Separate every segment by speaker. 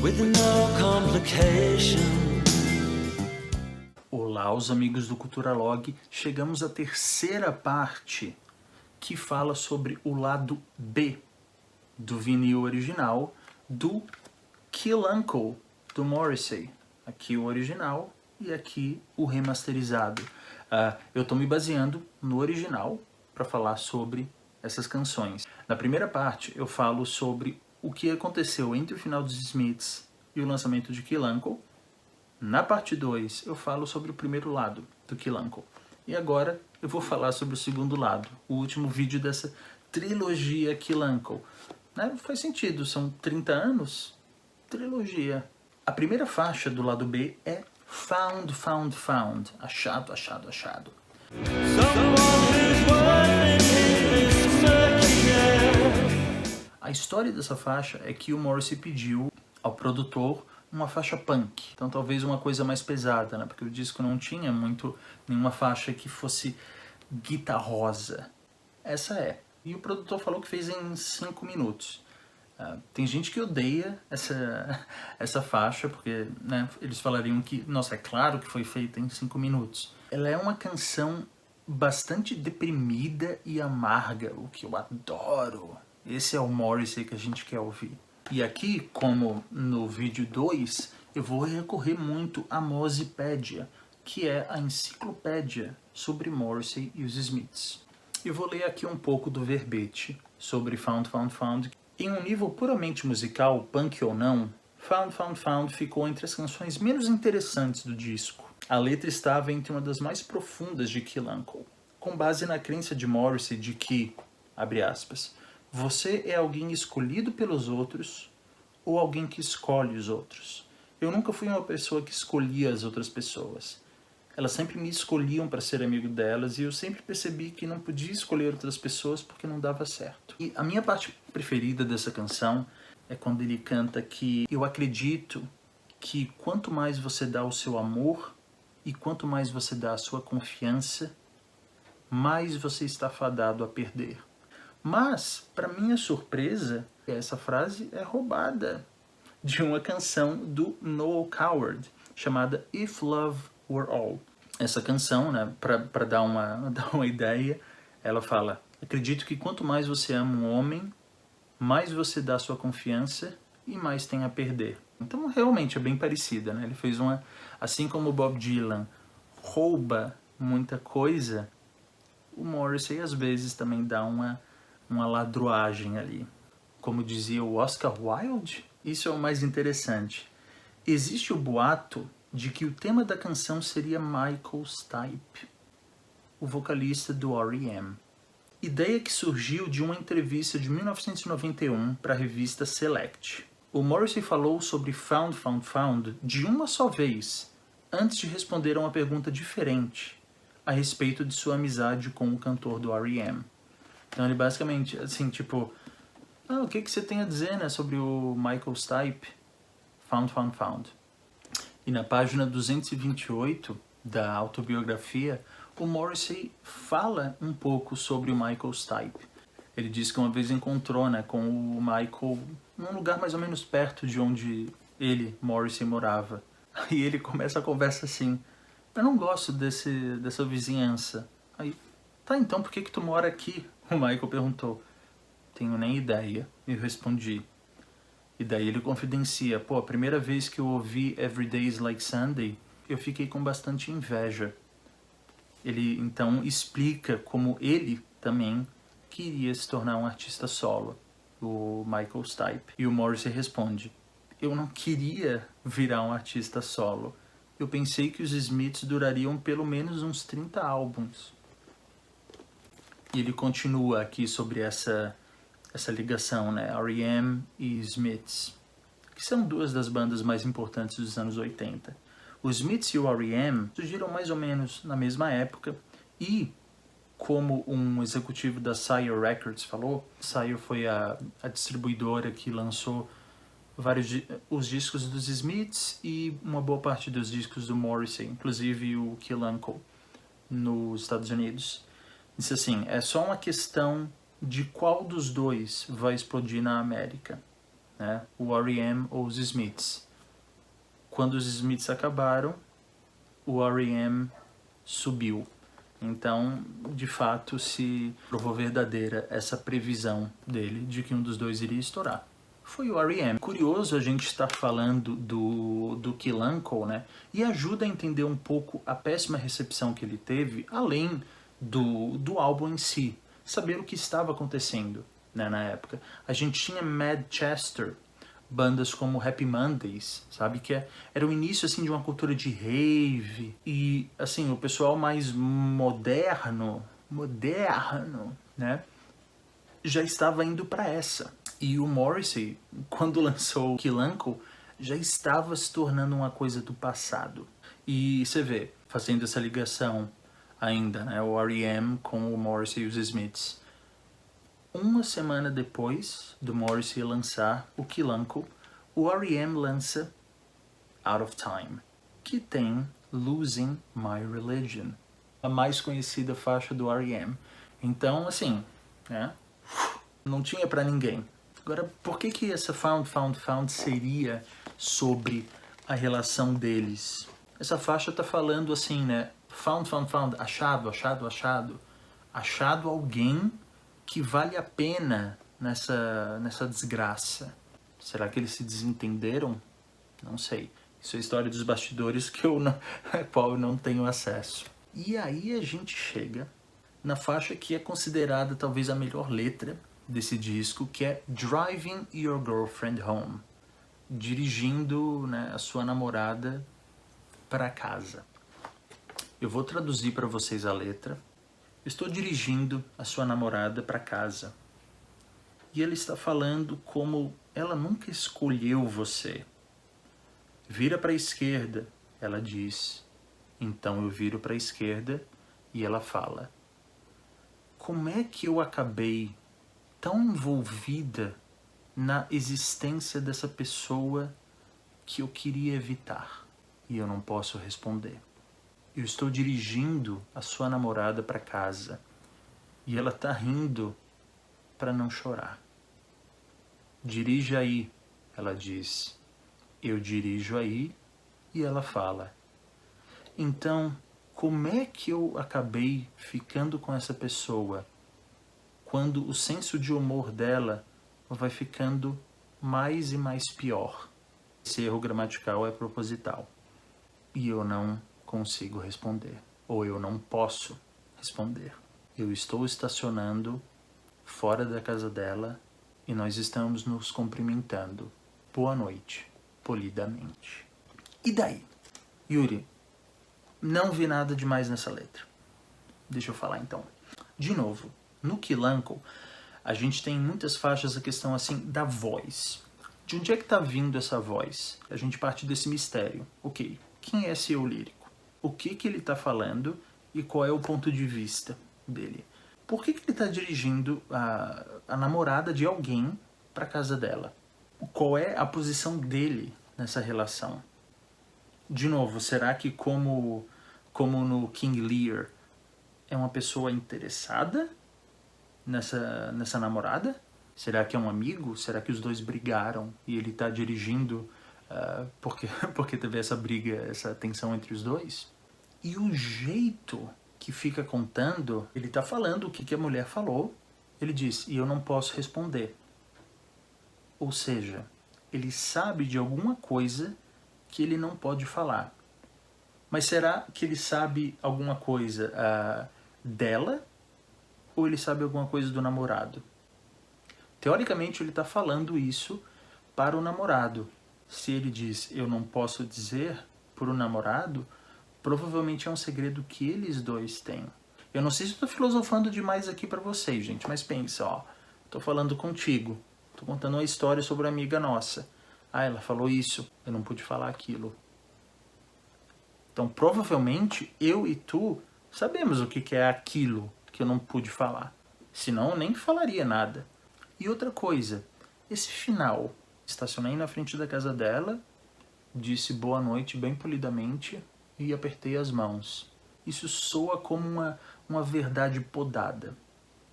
Speaker 1: with no complication.
Speaker 2: Olá, os amigos do Cultura Log. Chegamos à terceira parte que fala sobre o lado B do vinil original do Kill Uncle do Morrissey. Aqui o original e aqui o remasterizado. Eu estou me baseando no original para falar sobre essas canções. Na primeira parte eu falo sobre o que aconteceu entre o final dos Smiths e o lançamento de Kill Uncle. Na parte 2 eu falo sobre o primeiro lado do Kill Uncle. E agora eu vou falar sobre o segundo lado, o último vídeo dessa trilogia Kill Uncle. Faz sentido, são 30 anos, trilogia. A primeira faixa do lado B é Found, Found, Found, achado, achado, achado. A história dessa faixa é que o Morrissey pediu ao produtor uma faixa punk, então talvez uma coisa mais pesada, né? Porque o disco não tinha nenhuma faixa que fosse guitarrosa. Essa é. E o produtor falou que fez em 5 minutos. Tem gente que odeia essa faixa, porque né, eles falariam que, nossa, é claro que foi feita em 5 minutos. Ela é uma canção bastante deprimida e amarga, o que eu adoro. Esse é o Morrissey que a gente quer ouvir. E aqui, como no vídeo 2, eu vou recorrer muito à Mozipédia, que é a enciclopédia sobre Morrissey e os Smiths. Eu vou ler aqui um pouco do verbete sobre Found, Found, Found. Em um nível puramente musical, punk ou não, Found, Found, Found ficou entre as canções menos interessantes do disco. A letra estava entre uma das mais profundas de Kill Uncle, com base na crença de Morrissey de que, abre aspas, você é alguém escolhido pelos outros ou alguém que escolhe os outros. Eu nunca fui uma pessoa que escolhia as outras pessoas. Elas sempre me escolhiam para ser amigo delas e eu sempre percebi que não podia escolher outras pessoas porque não dava certo. E a minha parte preferida dessa canção é quando ele canta que eu acredito que quanto mais você dá o seu amor e quanto mais você dá a sua confiança, mais você está fadado a perder. Mas, para minha surpresa, essa frase é roubada de uma canção do Noel Coward, chamada If Love Were All. Essa canção, né, para dar uma ideia, ela fala: acredito que quanto mais você ama um homem, mais você dá sua confiança e mais tem a perder. Então, realmente é bem parecida, né? Ele fez assim como o Bob Dylan rouba muita coisa, o Morrissey às vezes também dá uma ladroagem ali. Como dizia o Oscar Wilde, isso é o mais interessante. Existe o boato de que o tema da canção seria Michael Stipe, o vocalista do R.E.M. Ideia que surgiu de uma entrevista de 1991 para a revista Select. O Morrissey falou sobre Found, Found, Found de uma só vez, antes de responder a uma pergunta diferente a respeito de sua amizade com o cantor do R.E.M. Então ele basicamente, assim, tipo, o que você tem a dizer, né, sobre o Michael Stipe? Found, Found, Found. E na página 228 da autobiografia, o Morrissey fala um pouco sobre o Michael Stipe. Ele diz que uma vez encontrou, né, com o Michael num lugar mais ou menos perto de onde ele, Morrissey, morava. E ele começa a conversa assim: eu não gosto dessa vizinhança. Aí, tá, então por que tu mora aqui? O Michael perguntou. Tenho nem ideia, eu respondi. E daí ele confidencia: a primeira vez que eu ouvi Every Day is Like Sunday, eu fiquei com bastante inveja. Ele então explica como ele também queria se tornar um artista solo, o Michael Stipe. E o Morrissey responde: eu não queria virar um artista solo. Eu pensei que os Smiths durariam pelo menos uns 30 álbuns. E ele continua aqui sobre essa ligação, né? R.E.M. e Smiths, que são duas das bandas mais importantes dos anos 80. Os Smiths e o R.E.M. surgiram mais ou menos na mesma época e, como um executivo da Sire Records falou, Sire foi a distribuidora que lançou os discos dos Smiths e uma boa parte dos discos do Morrissey, inclusive o Kill Uncle, nos Estados Unidos. Disse assim: é só uma questão de qual dos dois vai explodir na América. né? O R.E.M. ou os Smiths. Quando os Smiths acabaram, o R.E.M. subiu. Então, de fato, se provou verdadeira essa previsão dele de que um dos dois iria estourar. Foi o R.E.M. Curioso a gente estar falando do Keith Uncle, né? E ajuda a entender um pouco a péssima recepção que ele teve, além do álbum em si. Saber o que estava acontecendo, né, na época. A gente tinha Manchester, bandas como Happy Mondays, sabe? Que era o início, assim, de uma cultura de rave. E, assim, o pessoal mais moderno, né? Já estava indo para essa. E o Morrissey, quando lançou o Keith Uncle, já estava se tornando uma coisa do passado. E você vê, fazendo essa ligação ainda, né? O R.E.M. com o Morrissey e os Smiths. Uma semana depois do Morrissey lançar o Keith Uncle, o R.E.M. lança Out of Time, que tem Losing My Religion, a mais conhecida faixa do R.E.M. Então, assim, né, não tinha pra ninguém. Agora, por que essa Found seria sobre a relação deles? Essa faixa tá falando assim, né, Found, achado alguém que vale a pena nessa desgraça. Será que eles se desentenderam? Não sei. Isso é a história dos bastidores a qual eu não tenho acesso. E aí a gente chega na faixa que é considerada talvez a melhor letra desse disco, que é Driving Your Girlfriend Home. Dirigindo, né, a sua namorada para casa. Eu vou traduzir para vocês a letra. Estou dirigindo a sua namorada para casa. E ele está falando como ela nunca escolheu você. Vira para a esquerda, ela diz. Então eu viro para a esquerda e ela fala. Como é que eu acabei tão envolvida na existência dessa pessoa que eu queria evitar? E eu não posso responder. Eu estou dirigindo a sua namorada para casa e ela tá rindo para não chorar. Dirige aí, ela diz. Eu dirijo aí e ela fala. Então, como é que eu acabei ficando com essa pessoa quando o senso de humor dela vai ficando mais e mais pior? Esse erro gramatical é proposital. E eu não consigo responder. Ou eu não posso responder. Eu estou estacionando fora da casa dela e nós estamos nos cumprimentando. Boa noite, polidamente. E daí? Yuri, não vi nada demais nessa letra. Deixa eu falar então. De novo, no Keith Uncle, a gente tem muitas faixas a questão assim da voz. De onde é que tá vindo essa voz? A gente parte desse mistério. Ok, quem é esse eu lírico? O que ele está falando e qual é o ponto de vista dele. Por que ele está dirigindo a namorada de alguém para casa dela? Qual é a posição dele nessa relação? De novo, será que como no King Lear, é uma pessoa interessada nessa namorada? Será que é um amigo? Será que os dois brigaram e ele está dirigindo porque teve essa briga, essa tensão entre os dois? E o jeito que fica contando, ele está falando o que a mulher falou, ele diz, e eu não posso responder. Ou seja, ele sabe de alguma coisa que ele não pode falar. Mas será que ele sabe alguma coisa dela ou ele sabe alguma coisa do namorado? Teoricamente ele está falando isso para o namorado. Se ele diz, eu não posso dizer para o namorado, provavelmente é um segredo que eles dois têm. Eu não sei se estou filosofando demais aqui para vocês, gente, mas pensa, ó. Estou falando contigo. Estou contando uma história sobre uma amiga nossa. Ah, ela falou isso, eu não pude falar aquilo. Então, provavelmente, eu e tu sabemos o que é aquilo que eu não pude falar. Senão, eu nem falaria nada. E outra coisa, esse final. Estacionei na frente da casa dela, disse boa noite bem polidamente e apertei as mãos. Isso soa como uma verdade podada.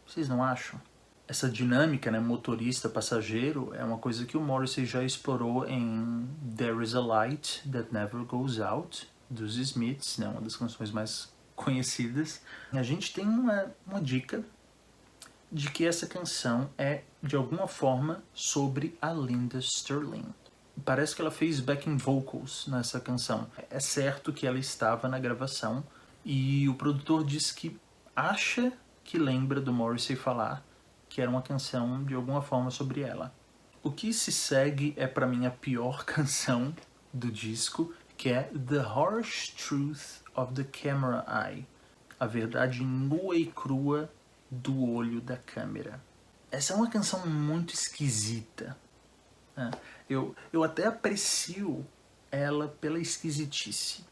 Speaker 2: Vocês não acham? Essa dinâmica, né, motorista-passageiro, é uma coisa que o Morrissey já explorou em There Is a Light That Never Goes Out, dos Smiths, né, uma das canções mais conhecidas. A gente tem uma dica de que essa canção é, de alguma forma, sobre a Linda Sterling. Parece que ela fez backing vocals nessa canção. É certo que ela estava na gravação e o produtor disse que acha que lembra do Morrissey falar que era uma canção de alguma forma sobre ela. O que se segue é para mim a pior canção do disco, que é The Harsh Truth of the Camera Eye, a verdade nua e crua do olho da câmera. Essa é uma canção muito esquisita. Né? Eu até aprecio ela pela esquisitice.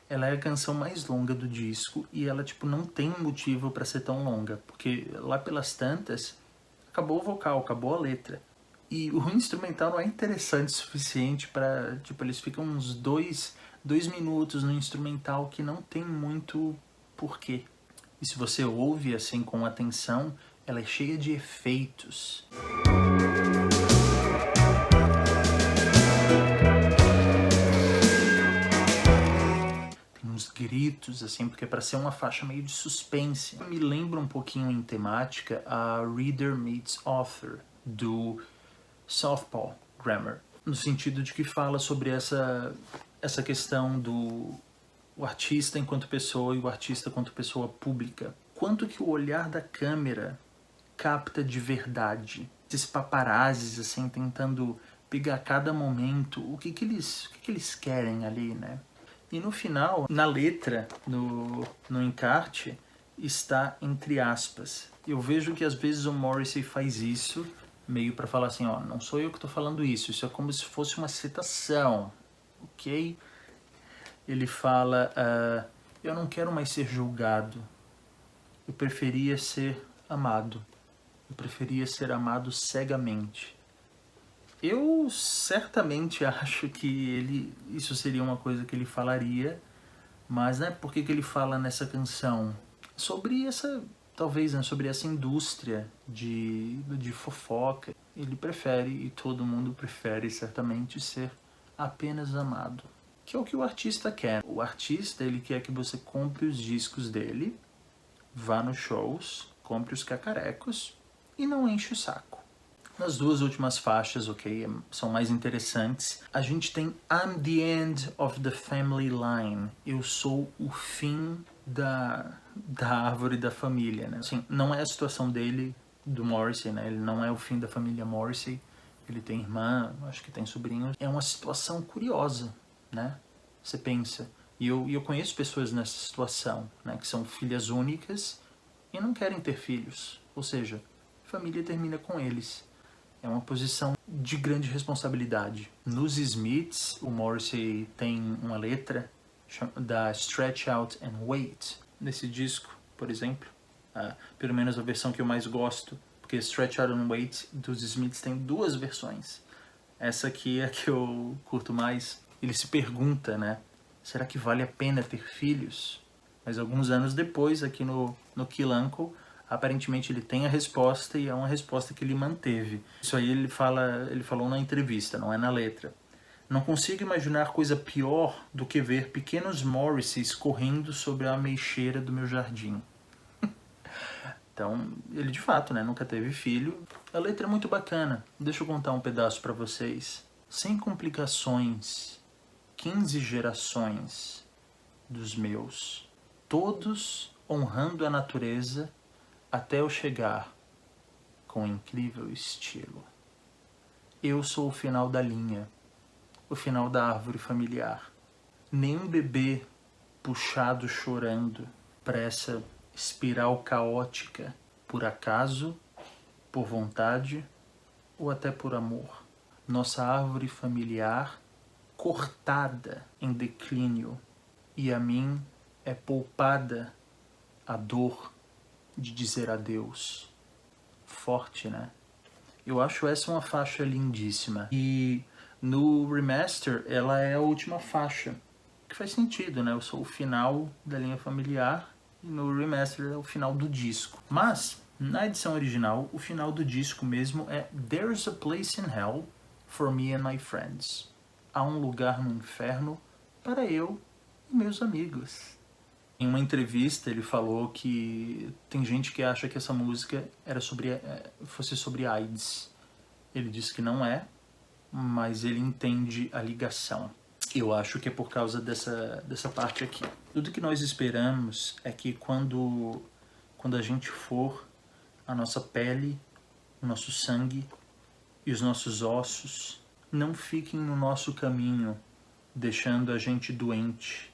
Speaker 2: Ela é a canção mais longa do disco e ela tipo não tem motivo para ser tão longa, porque lá pelas tantas acabou o vocal, acabou a letra. E o instrumental não é interessante o suficiente para, tipo, eles ficam uns dois minutos no instrumental que não tem muito porquê. E se você ouve assim com atenção, ela é cheia de efeitos. Gritos, assim, porque é para ser uma faixa meio de suspense. Me lembra um pouquinho em temática a Reader Meets Author, do Southpaw Grammar, no sentido de que fala sobre essa questão do o artista enquanto pessoa e o artista enquanto pessoa pública. Quanto que o olhar da câmera capta de verdade. Esses paparazzis, assim, tentando pegar cada momento, o que eles querem ali, né? E no final, na letra, no encarte, está entre aspas. Eu vejo que às vezes o Morrissey faz isso, meio para falar assim, ó, não sou eu que estou falando isso é como se fosse uma citação, ok? Ele fala, eu não quero mais ser julgado, eu preferia ser amado, eu preferia ser amado cegamente. Eu certamente acho que isso seria uma coisa que ele falaria, mas né, por que ele fala nessa canção? Sobre talvez, né, sobre essa indústria de fofoca. Ele prefere, e todo mundo prefere certamente, ser apenas amado. Que é o que o artista quer. O artista, ele quer que você compre os discos dele, vá nos shows, compre os cacarecos e não enche o saco. Nas duas últimas faixas, ok, são mais interessantes. A gente tem I'm the end of the family line. Eu sou o fim da árvore da família, né? Assim, não é a situação dele, do Morrissey, né? Ele não é o fim da família Morrissey. Ele tem irmã, acho que tem sobrinhos. É uma situação curiosa, né? Você pensa. E eu conheço pessoas nessa situação, né? Que são filhas únicas e não querem ter filhos. Ou seja, a família termina com eles. É uma posição de grande responsabilidade. Nos Smiths, o Morrissey tem uma letra da Stretch Out and Wait. Nesse disco, por exemplo, pelo menos a versão que eu mais gosto, porque Stretch Out and Wait dos Smiths tem duas versões. Essa aqui é a que eu curto mais. Ele se pergunta, né? Será que vale a pena ter filhos? Mas alguns anos depois, aqui no Kill Uncle, aparentemente ele tem a resposta e é uma resposta que ele manteve. Isso aí ele falou na entrevista, não é na letra. Não consigo imaginar coisa pior do que ver pequenos Morrisseys correndo sobre a ameixeira do meu jardim. Então, ele de fato, né, nunca teve filho. A letra é muito bacana. Deixa eu contar um pedaço para vocês. Sem complicações, 15 gerações dos meus, todos honrando a natureza, até eu chegar com incrível estilo. Eu sou o final da linha, o final da árvore familiar. Nenhum bebê puxado chorando para essa espiral caótica, por acaso, por vontade ou até por amor. Nossa árvore familiar cortada em declínio e a mim é poupada a dor de dizer adeus. Forte, né? Eu acho essa uma faixa lindíssima. E no remaster, ela é a última faixa. Que faz sentido, né? Eu sou o final da linha familiar e no remaster é o final do disco. Mas, Na edição original, o final do disco mesmo é There's a place in hell for me and my friends. Há um lugar no inferno para eu e meus amigos. Em uma entrevista ele falou que tem gente que acha que essa música fosse sobre AIDS. Ele disse que não é, mas ele entende a ligação. Eu acho que é por causa dessa parte aqui. Tudo que nós esperamos é que quando a gente for, a nossa pele, o nosso sangue e os nossos ossos não fiquem no nosso caminho, deixando a gente doente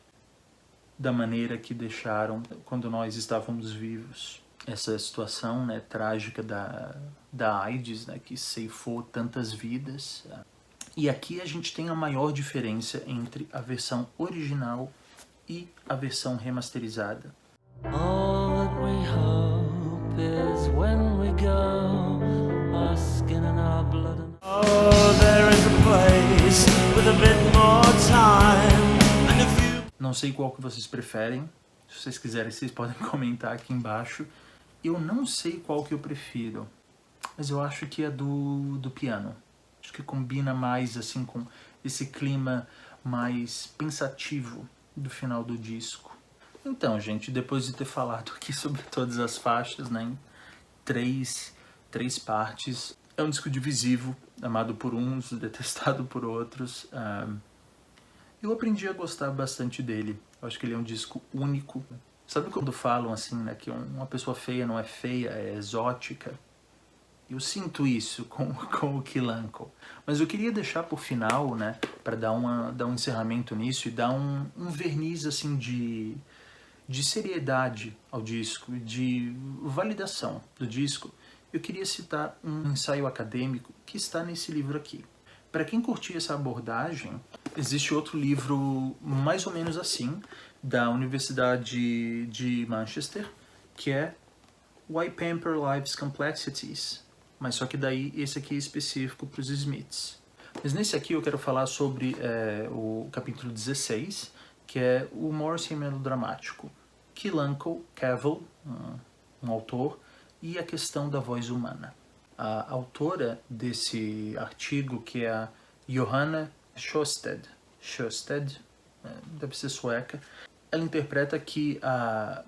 Speaker 2: da maneira que deixaram quando nós estávamos vivos. Essa situação, né, trágica da AIDS, né, que ceifou tantas vidas. E aqui a gente tem a maior diferença entre a versão original e a versão remasterizada.
Speaker 1: All that we hope is when we go, our skin and our blood and... Oh, there is a place with a bit more time. And if you...
Speaker 2: Não sei qual que vocês preferem. Se vocês quiserem, vocês podem comentar aqui embaixo. Eu não sei qual que eu prefiro, mas eu acho que é do piano. Acho que combina mais assim com esse clima mais pensativo do final do disco. Então, gente, depois de ter falado aqui sobre todas as faixas, né, em três partes, é um disco divisivo, amado por uns, detestado por outros. Eu aprendi a gostar bastante dele. Eu acho que ele é um disco único. Sabe quando falam assim, né, que uma pessoa feia não é feia, é exótica? Eu sinto isso com o Kill Uncle. Mas eu queria deixar por final, né, para dar um encerramento nisso e dar um verniz assim de seriedade ao disco, de validação do disco. Eu queria citar um ensaio acadêmico que está nesse livro aqui. Para quem curtir essa abordagem, existe outro livro mais ou menos assim, da Universidade de Manchester, que é Why Pamper Life's Complexities. Mas só que daí esse aqui é específico para os Smiths. Mas nesse aqui eu quero falar sobre o capítulo 16, que é o Morrissey melodramático. Kill Uncle, Cavil, um autor, e a questão da voz humana. A autora desse artigo, que é a Johanna Sjöstedt, deve ser sueca, ela interpreta que a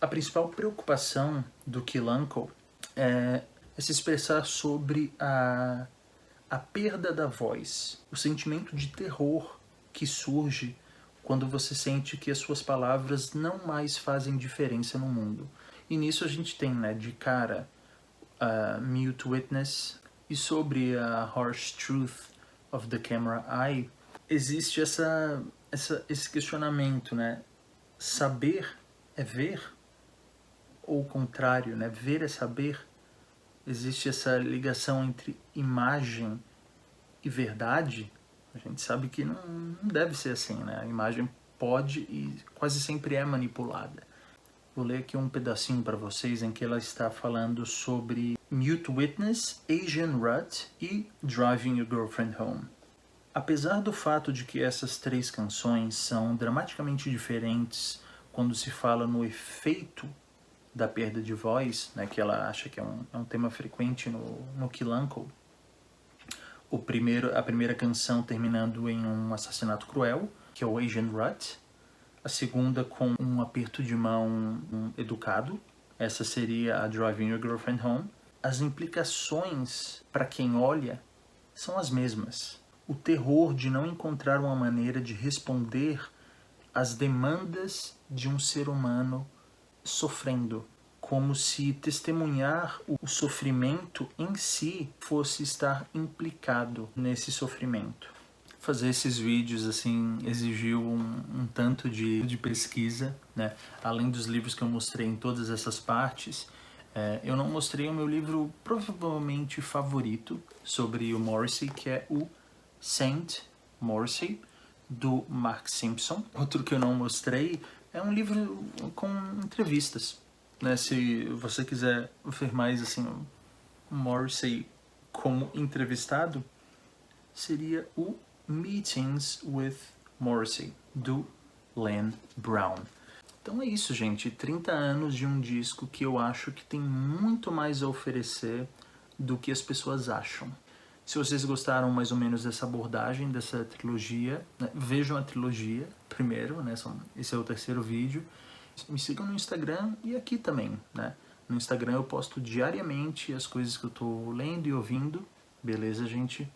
Speaker 2: principal preocupação do Kill Uncle é se expressar sobre a perda da voz, o sentimento de terror que surge quando você sente que as suas palavras não mais fazem diferença no mundo. E nisso a gente tem, né, de cara, Mute Witness, e sobre a Harsh Truth of the Camera Eye, existe esse questionamento, né? Saber é ver? Ou o contrário, né? Ver é saber? Existe essa ligação entre imagem e verdade? A gente sabe que não deve ser assim, né? A imagem pode e quase sempre é manipulada. Vou ler aqui um pedacinho para vocês em que ela está falando sobre Mute Witness, Asian Rut e Driving Your Girlfriend Home. Apesar do fato de que essas três canções são dramaticamente diferentes quando se fala no efeito da perda de voz, né, que ela acha que é um tema frequente no Kill Uncle, a primeira canção terminando em um assassinato cruel, que é o Asian Rut, a segunda com um aperto de mão educado, essa seria a Driving Your Girlfriend Home. As implicações para quem olha são as mesmas. O terror de não encontrar uma maneira de responder às demandas de um ser humano sofrendo, como se testemunhar o sofrimento em si fosse estar implicado nesse sofrimento. Fazer esses vídeos assim exigiu um tanto de pesquisa, né? Além dos livros que eu mostrei em todas essas partes, eu não mostrei o meu livro provavelmente favorito sobre o Morrissey, que é o Saint Morrissey, do Mark Simpson. Outro que eu não mostrei é um livro com entrevistas, né? Se você quiser ver mais assim, o Morrissey como entrevistado, seria o Meetings with Morrissey, do Len Brown. Então é isso, gente. 30 anos de um disco que eu acho que tem muito mais a oferecer do que as pessoas acham. Se vocês gostaram mais ou menos dessa abordagem, dessa trilogia, né, vejam a trilogia primeiro, né? Esse é o terceiro vídeo. Me sigam no Instagram e aqui também, né? No Instagram eu posto diariamente as coisas que eu tô lendo e ouvindo. Beleza, gente?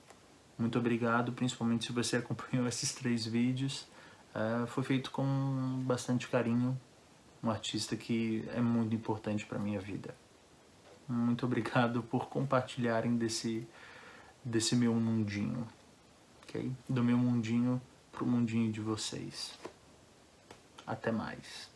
Speaker 2: Muito obrigado, principalmente se você acompanhou esses 3 vídeos. Foi feito com bastante carinho, um artista que é muito importante para minha vida. Muito obrigado por compartilharem desse meu mundinho, ok? Do meu mundinho pro mundinho de vocês. Até mais.